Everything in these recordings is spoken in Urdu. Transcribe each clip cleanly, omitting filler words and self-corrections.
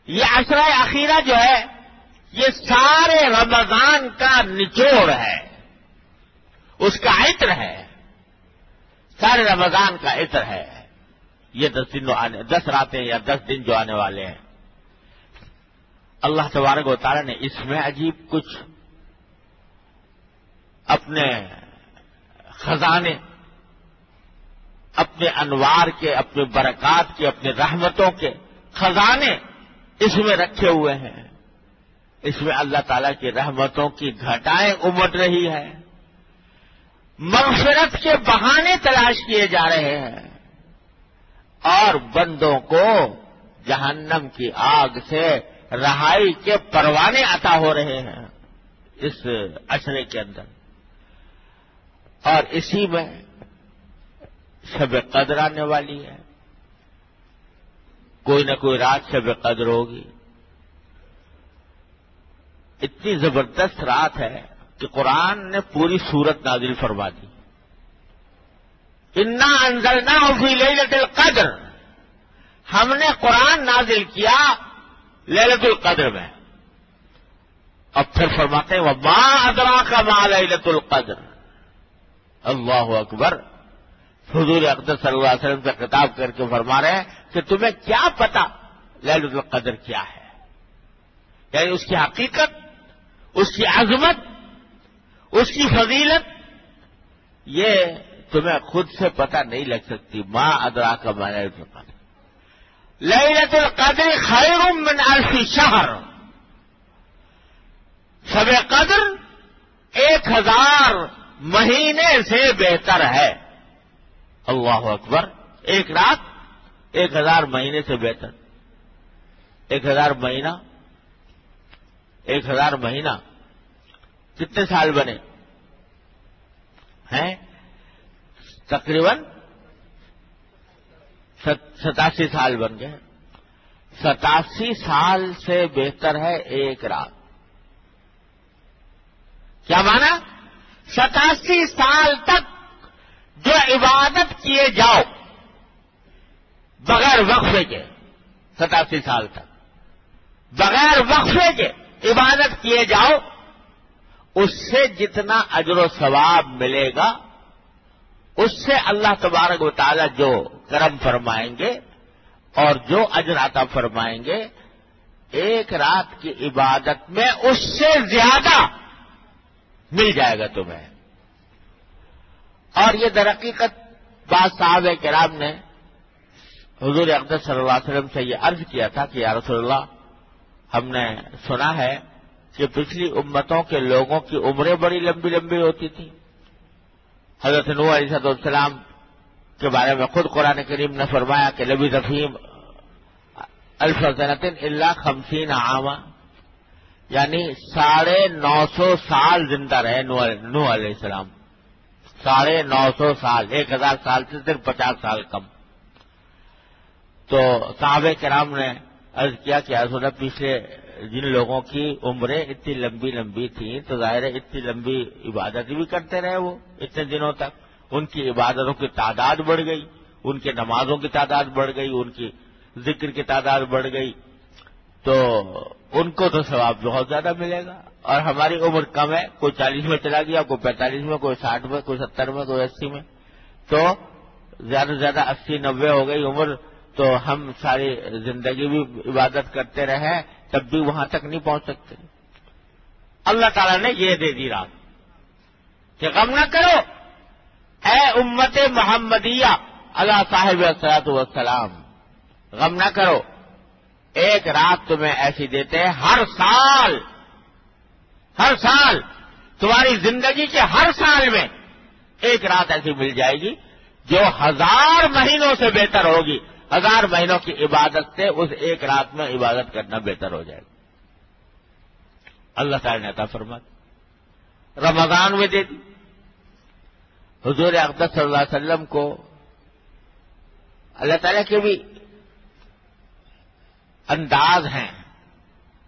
یہ عشرہ اخیرہ جو ہے یہ سارے رمضان کا نچوڑ ہے، اس کا عطر ہے، سارے رمضان کا عطر ہے۔ یہ 10 راتیں یا 10 دن جو آنے والے ہیں، اللہ تبارک و تعالی نے اس میں عجیب کچھ اپنے خزانے، اپنے انوار کے، اپنے برکات کے، اپنے رحمتوں کے خزانے اس میں رکھے ہوئے ہیں۔ اس میں اللہ تعالیٰ کی رحمتوں کی گھٹائیں امٹ رہی ہے، مغفرت کے بہانے تلاش کیے جا رہے ہیں، اور بندوں کو جہنم کی آگ سے رہائی کے پروانے عطا ہو رہے ہیں اس عشرے کے اندر۔ اور اسی میں شب قدر آنے والی ہے، کوئی نہ کوئی رات شب قدر ہوگی۔ اتنی زبردست رات ہے کہ قرآن نے پوری سورت نازل فرما دی۔ انا انزلناہ فی لیلۃ القدر، ہم نے قرآن نازل کیا لیلۃ القدر میں۔ اب پھر فرماتے ہیں وما ادراک ما لیلۃ القدر، اللہ اکبر۔ حضور اقدس صلی اللہ علیہ وسلم سے خطاب کر کے فرما رہے ہیں کہ تمہیں کیا پتا لیلۃ القدر کیا ہے، یعنی اس کی حقیقت، اس کی عظمت، اس کی فضیلت یہ تمہیں خود سے پتہ نہیں لگ سکتی۔ ما ادراک ما لیلۃ القدر، لیلۃ القدر خیر من الف شہر، شب قدر 1000 مہینے سے بہتر ہے۔ اللہ اکبر، ایک رات 1000 مہینے سے بہتر۔ 1000 مہینہ، 1000 مہینہ کتنے سال بنے ہیں؟ تقریباً 87 سال بن گئے۔ 87 سال سے بہتر ہے ایک رات۔ کیا مانا؟ 87 سال تک جو عبادت کیے جاؤ بغیر وقفے کے، 87 سال تک بغیر وقفے کے عبادت کیے جاؤ، اس سے جتنا اجر و ثواب ملے گا اس سے اللہ تبارک و تعالی جو کرم فرمائیں گے اور جو اجر عطا فرمائیں گے، ایک رات کی عبادت میں اس سے زیادہ مل جائے گا تمہیں۔ اور یہ در حقیقت بعض صحابہ کرام نے حضور اقدس صلی اللہ علیہ وسلم سے یہ عرض کیا تھا کہ یا رسول اللہ، ہم نے سنا ہے کہ پچھلی امتوں کے لوگوں کی عمریں بڑی لمبی لمبی ہوتی تھیں۔ حضرت نوح علیہ السلام کے بارے میں خود قرآن کریم نے فرمایا کہ لبث فیہم الف سنۃ الا 50 عاما، یعنی 950 سال زندہ رہے نوح علیہ السلام۔ 950 سال، 1000 سال سے صرف 50 سال کم۔ تو صحابہ کرام نے عرض کیا کہ رسول اللہ، پچھلے جن لوگوں کی عمریں اتنی لمبی لمبی تھیں تو ظاہر ہے اتنی لمبی عبادت بھی کرتے رہے وہ اتنے دنوں تک، ان کی عبادتوں کی تعداد بڑھ گئی، ان کے نمازوں کی تعداد بڑھ گئی، ان کی ذکر کی تعداد بڑھ گئی، تو ان کو تو ثواب بہت زیادہ ملے گا۔ اور ہماری عمر کم ہے، کوئی 40 میں چلا گیا، کوئی 45 میں، کوئی 60 میں، کوئی 70 میں، کوئی 80 میں، تو زیادہ سے زیادہ 80-90 ہو گئی عمر، تو ہم ساری زندگی بھی عبادت کرتے رہے تب بھی وہاں تک نہیں پہنچ سکتے۔ اللہ تعالیٰ نے یہ دے دی رات کہ غم نہ کرو اے امت محمدیہ علی صاحب الصلاۃ والسلام، غم نہ کرو، ایک رات تمہیں ایسی دیتے ہیں ہر سال تمہاری زندگی کے ہر سال میں ایک رات ایسی مل جائے گی جو 1000 مہینوں سے بہتر ہوگی۔ 1000 مہینوں کی عبادت سے اس ایک رات میں عبادت کرنا بہتر ہو جائے گا۔ اللہ تعالی نے عطا فرما رمضان میں دے دی۔ حضور اقدس صلی اللہ علیہ وسلم کو اللہ تعالیٰ کے بھی انداز ہیں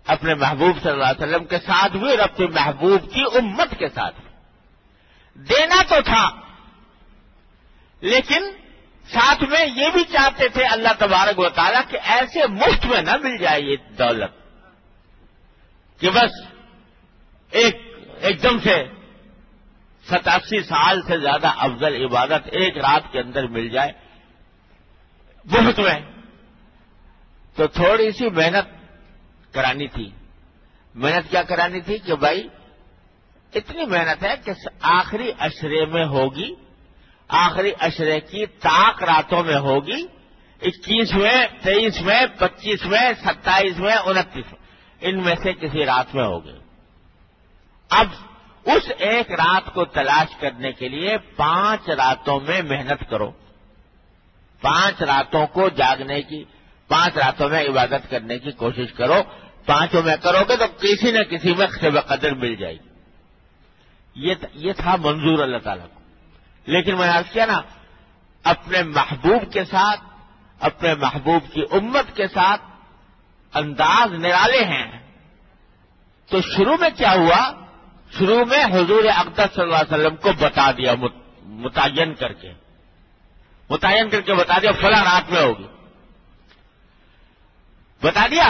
اپنے محبوب صلی اللہ علیہ وسلم کے ساتھ بھی اور اپنے محبوب کی امت کے ساتھ بھی۔ دینا تو تھا لیکن ساتھ میں یہ بھی چاہتے تھے اللہ تبارک و تعالیٰ کہ ایسے مفت میں نہ مل جائے یہ دولت کہ بس ایک دم سے 87 سال سے زیادہ افضل عبادت ایک رات کے اندر مل جائے مفت میں. تو تھوڑی سی محنت کرانی تھی. محنت کیا کرانی تھی کہ بھائی اتنی محنت ہے کہ آخری عشرے میں ہوگی, آخری عشرے کی طاق راتوں میں ہوگی, 21ویں, 23ویں, 25ویں, 27ویں, 29ویں, ان میں سے کسی رات میں ہوگی. اب اس ایک رات کو تلاش کرنے کے لیے 5 راتوں میں محنت کرو, 5 راتوں کو جاگنے کی, 5 راتوں میں عبادت کرنے کی کوشش کرو. 5 میں کرو گے تو کسی نہ کسی میں شب قدر مل جائے گی. یہ تھا منظور اللہ تعالیٰ کو. لیکن میں نے عرض کیا نا, اپنے محبوب کے ساتھ, اپنے محبوب کی امت کے ساتھ انداز نرالے ہیں. تو شروع میں کیا ہوا, شروع میں حضور اقدس صلی اللہ علیہ وسلم کو بتا دیا, متعین کر کے بتا دیا فلاں رات میں ہوگی, بتا دیا.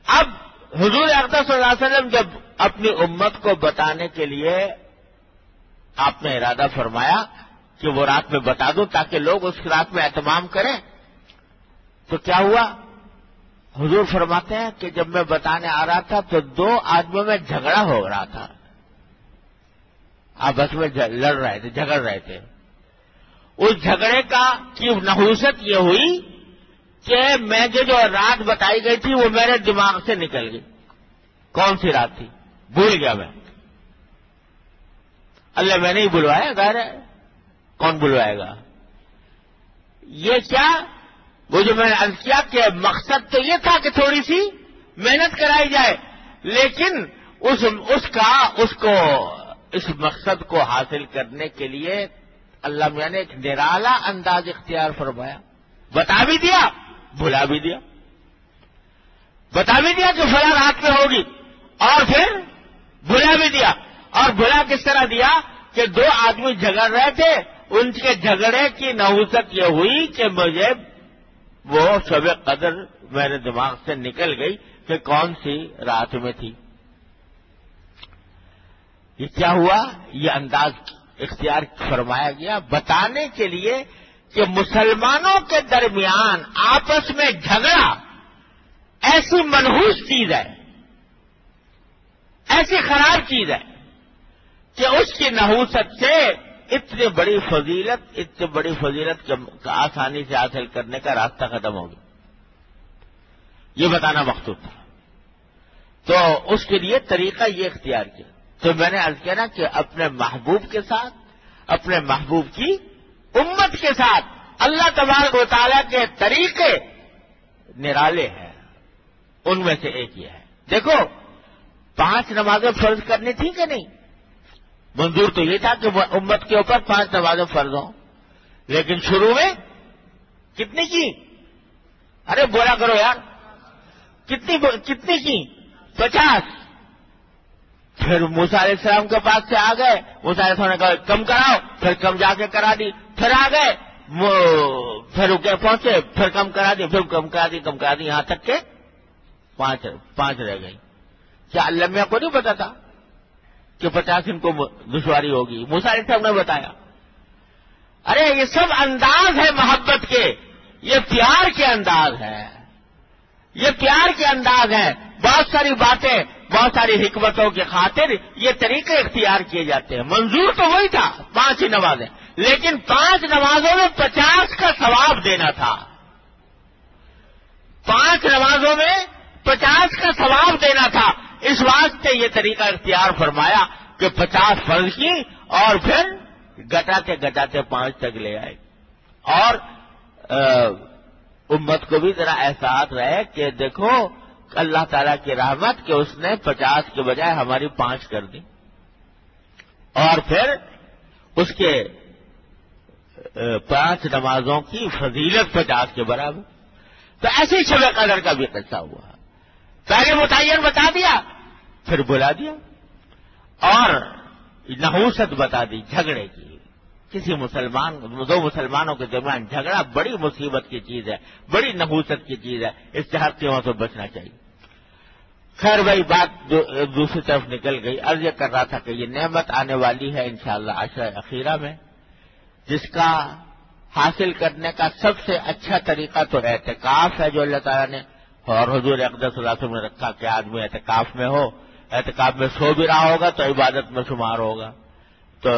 اب حضور اقدس صلی اللہ علیہ وسلم جب اپنی امت کو بتانے کے لیے آپ نے ارادہ فرمایا کہ وہ رات میں بتا دوں تاکہ لوگ اس رات میں اہتمام کریں, تو کیا ہوا؟ حضور فرماتے ہیں کہ جب میں بتانے آ رہا تھا تو 2 آدمیوں میں جھگڑا ہو رہا تھا, آپس میں لڑ رہے تھے, جھگڑ رہے تھے. اس جھگڑے کی نحوست یہ ہوئی کہ میں جو رات بتائی گئی تھی وہ میرے دماغ سے نکل گئی. کون سی رات تھی بھول گیا میں. اللہ میں نہیں بلوایا, غیر ہے کون بلوائے گا. یہ کیا, وہ جو میں نے عرض کیا کہ مقصد تو یہ تھا کہ تھوڑی سی محنت کرائی جائے, لیکن اس مقصد کو حاصل کرنے کے لیے اللہ میاں نے ایک نرالا انداز اختیار فرمایا. بتا بھی دیا, بھلا بھی دیا. بتا بھی دیا کہ فلاں رات میں ہوگی, اور پھر بھلا بھی دیا. اور بھلا کس طرح دیا کہ 2 آدمی جھگڑ رہے تھے, ان کے جھگڑے کی نحوست یہ ہوئی کہ مجھے وہ شب قدر میرے دماغ سے نکل گئی کہ کون سی رات میں تھی. یہ کیا ہوا؟ یہ انداز اختیار فرمایا گیا بتانے کے لیے کہ مسلمانوں کے درمیان آپس میں جھگڑا ایسی منحوس چیز ہے, ایسی خراب چیز ہے کہ اس کی نحوست سے اتنی بڑی فضیلت کا آسانی سے حاصل کرنے کا راستہ ختم ہو گیا. یہ بتانا مقصود تھا. تو اس کے لیے طریقہ یہ اختیار کیا. تو میں نے عرض کیا نا کہ اپنے محبوب کے ساتھ, اپنے محبوب کی امت کے ساتھ اللہ تبارک و تعالیٰ کے طریقے نرالے ہیں. ان میں سے ایک یہ ہے. دیکھو 5 نمازیں فرض کرنی تھی کہ نہیں؟ منظور تو یہ تھا کہ امت کے اوپر 5 نمازیں فرض ہوں, لیکن شروع میں کتنی کی؟ ارے بولا کرو یار, کتنی کی؟ 50. پھر موسیٰ علیہ السلام کے پاس سے آ گئے, موسیٰ علیہ السلام نے کہا کم کراؤ, پھر کم جا کے کرا دی. پھر آ گئے, پھر پہنچے, پھر کم کرا دی, پھر کم کرا دی, یہاں تک کہ 5 رہ گئی. کیا اللہ میاں کو نہیں پتا تھا کہ 50 ان کو دشواری ہوگی؟ موسیٰ علیہ السلام نے بتایا. ارے یہ سب انداز ہے محبت کے, یہ پیار کے انداز ہے, یہ پیار کے انداز ہے. بہت ساری باتیں, بہت ساری حکمتوں کی خاطر یہ طریقے اختیار کیے جاتے ہیں. منظور تو وہی تھا 5 ہی نمازیں, لیکن 5 نمازوں میں 50 کا ثواب دینا تھا. 5 نمازوں میں 50 کا ثواب دینا تھا. اس واسطے یہ طریقہ اختیار فرمایا کہ 50 فرض کی اور پھر گٹاتے 5 تک لے آئے. اور امت کو بھی ذرا احساس رہے کہ دیکھو اللہ تعالیٰ کی رحمت کہ اس نے 50 کے بجائے ہماری 5 کر دی, اور پھر اس کے 5 نمازوں کی فضیلت 50 کے برابر. تو ایسے ہی شب قدر کا بھی قصہ ہوا. پہلے متعین بتا دیا, پھر بلا دیا, اور نحوست بتا دی جھگڑے کی کسی دو مسلمانوں کے درمیان جھگڑا بڑی مصیبت کی چیز ہے، بڑی نحوست کی چیز ہے، اس سے ہر قیمت سے بچنا چاہیے۔ خیر بھائی، بات دوسری طرف نکل گئی۔ عرض یہ کر رہا تھا کہ یہ نعمت آنے والی ہے انشاءاللہ عشرہ اخیرہ میں، جس کا حاصل کرنے کا سب سے اچھا طریقہ تو اعتکاف ہے، جو اللہ تعالیٰ نے اور حضور اقدس صلی اللہ علیہ وسلم نے رکھا کہ آدمی اعتکاف میں ہو، اعتکاف میں سو بھی رہا ہوگا تو عبادت میں شمار ہوگا، تو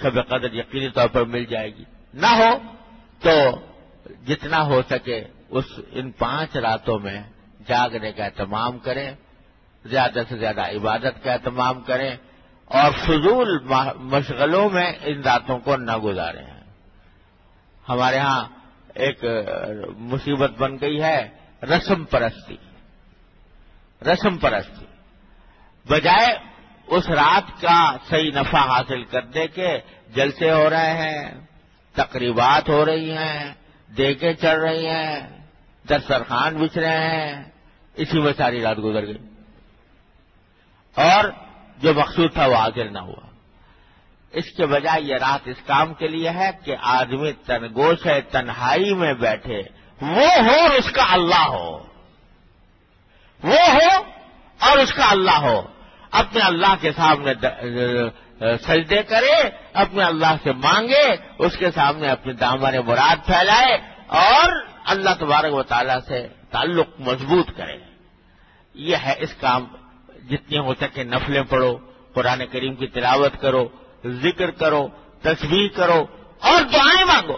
شب قدر یقینی طور پر مل جائے گی۔ نہ ہو تو جتنا ہو سکے ان 5 راتوں میں جاگنے کا اہتمام کریں، زیادہ سے زیادہ عبادت کا اہتمام کریں، اور فضول مشغلوں میں ان راتوں کو نہ گزاریں۔ ہمارے ہاں ایک مصیبت بن گئی ہے رسم پرستی۔ بجائے اس رات کا صحیح نفع حاصل کرنے کے جلسے ہو رہے ہیں، تقریبات ہو رہی ہیں، دیگیں چڑھ رہی ہیں، دسترخوان بچھ رہے ہیں، اسی میں ساری رات گزر گئی اور جو مقصود تھا وہ حاصل نہ ہوا۔ اس کے بجائے یہ رات اس کام کے لیے ہے کہ آدمی تنگوش ہے، تنہائی میں بیٹھے، وہ ہو اور اس کا اللہ ہو، وہ ہو اور اس کا اللہ ہو، اپنے اللہ کے سامنے سجدے کرے، اپنے اللہ سے مانگے، اس کے سامنے اپنے دامن مراد پھیلائے اور اللہ تبارک و تعالیٰ سے تعلق مضبوط کرے۔ یہ ہے اس کام، جتنی ہو سکے نفلیں پڑھو، قرآن کریم کی تلاوت کرو، ذکر کرو، تسبیح کرو اور دعائیں مانگو۔